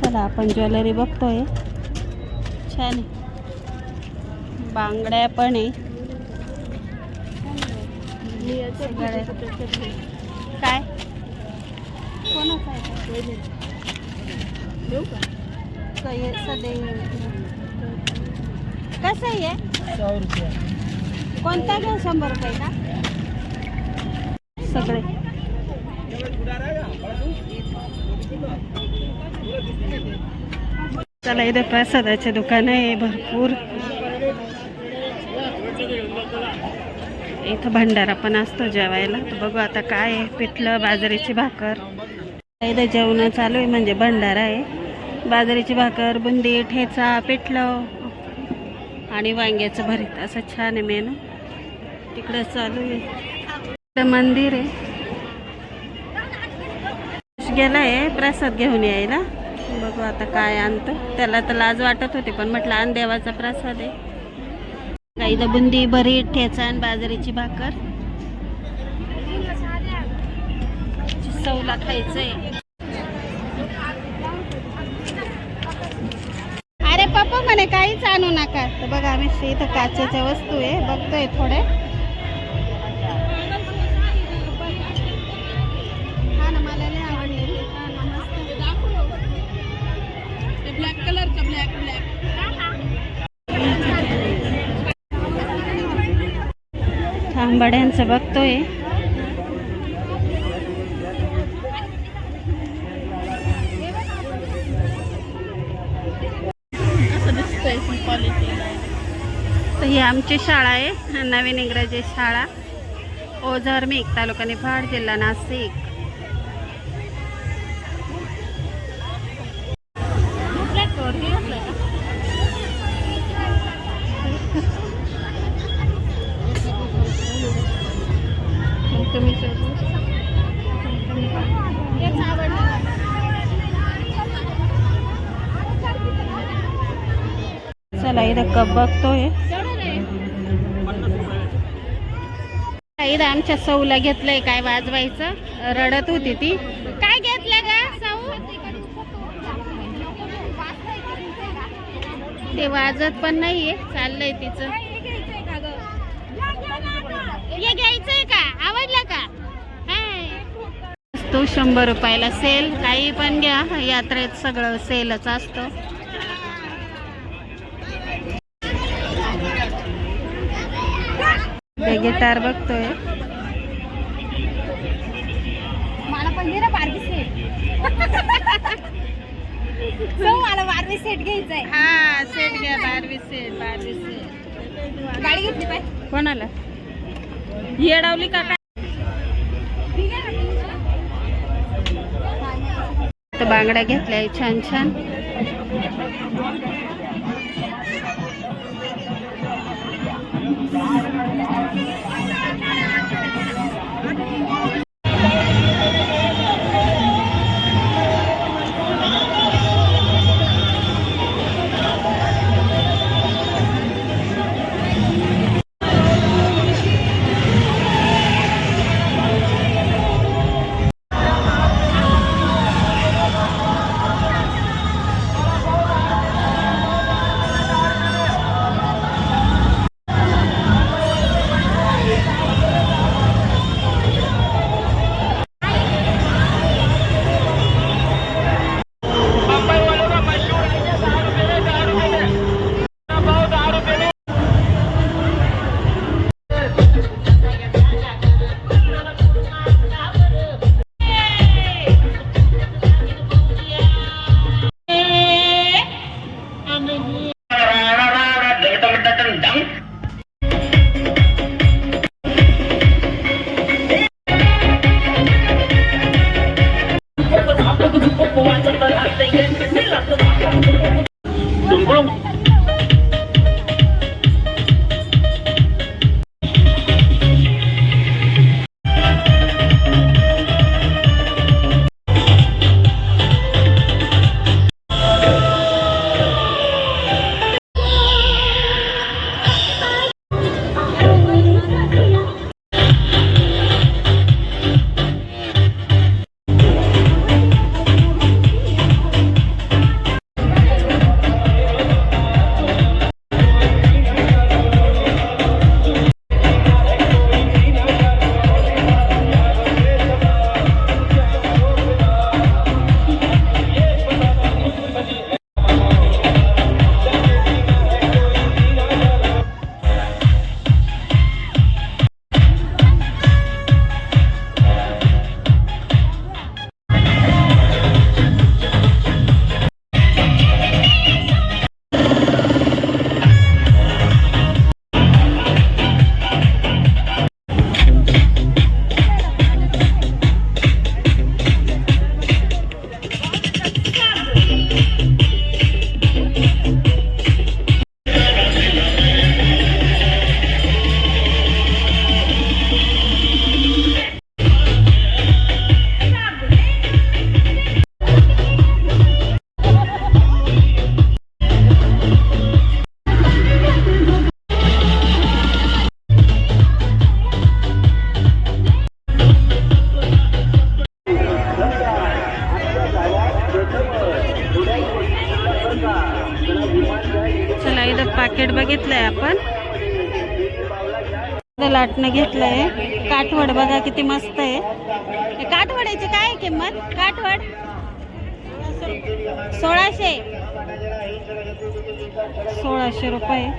चला आपण ज्वेलरी बघतोय, छान आहे, बांगड्या पण आहे. काय कोणाचं आहे देऊ का? कसं आहे? 100 रुपये. कोणता घ्या? 100 रुपये का सगळे? चला इथे प्रसादाचे दुकान आहे भरपूर. इथं भंडारा पण असतो जेवायला. बघू आता काय आहे. पिठलं, बाजरीची भाकर. इथं जेवण चालू आहे, म्हणजे भंडारा आहे. बाजरीची भाकर, बुंदी, ठेचा, पिठलं आणि वांग्याचं भरीत असं छान आहे मेनू. तिकडं चालू आहे. इकडं मंदिर आहे. गेला आहे प्रसाद घेऊन यायला. बघू आता काय आणतो. त्याला तर लाज वाटत होती, पण म्हटलं आण, देवाचा प्रसाद आहे. इथं बुंदी, भरीत, ठेचा आणि बाजरीची भाकर. चवला खायचंय. अरे पप्पा म्हणे काहीच आणू नका. तर बघा आम्ही इथं काचेच्या वस्तू आहे, बघतोय थोडे. हा ना, मला नाही आवडले. ब्लॅक कलरचा, ब्लॅक तांबड्यांचं बघतोय. तर ही आमची शाळा आहे, नवीन इंग्रजी शाळा, ओझरमेघ, तालुका निफाड, जिल्हा नाशिक. चला इथं कप बघतोय. इथं आमच्या सौला घेतलंय काय वाजवायचं, रडत होती ती. काय घेतलं ग सौ? ते वाजत पण नाहीये, चाललंय तिचं. हे घ्यायचंय का? आवडलं का? तो 100 रुपयाला सेल. काही पण घ्या, यात्रेत सगळं सेलच असतं. गिटार बघतोय. मला पण दे ना बार्बी सेट. मला बार्बी सेट घ्यायचंय. हा सेट घ्या, बार्बी सेट. बार्बी सेट गाडी घेतली पाहिजे. कोणाला येडावली का काय? तर बांगड्या घेतल्या छान छान. मार्केट बघितलंय आपण. लाटणं घेतलंय. काठवड बघा किती मस्त आहे. हे काठवड्याची काय आहे किंमत? काठवड 1600 रुपये.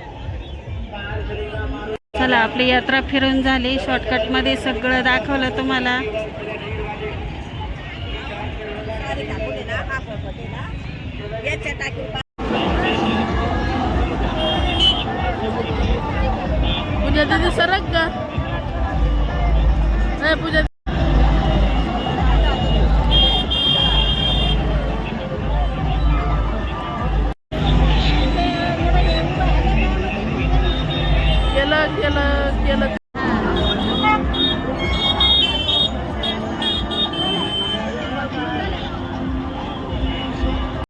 चला आपली यात्रा फिरून झाली. शॉर्टकट मध्ये सगळं दाखवलं तुम्हाला. पूजा दीदी सरक का पूजा केलं केलं केलं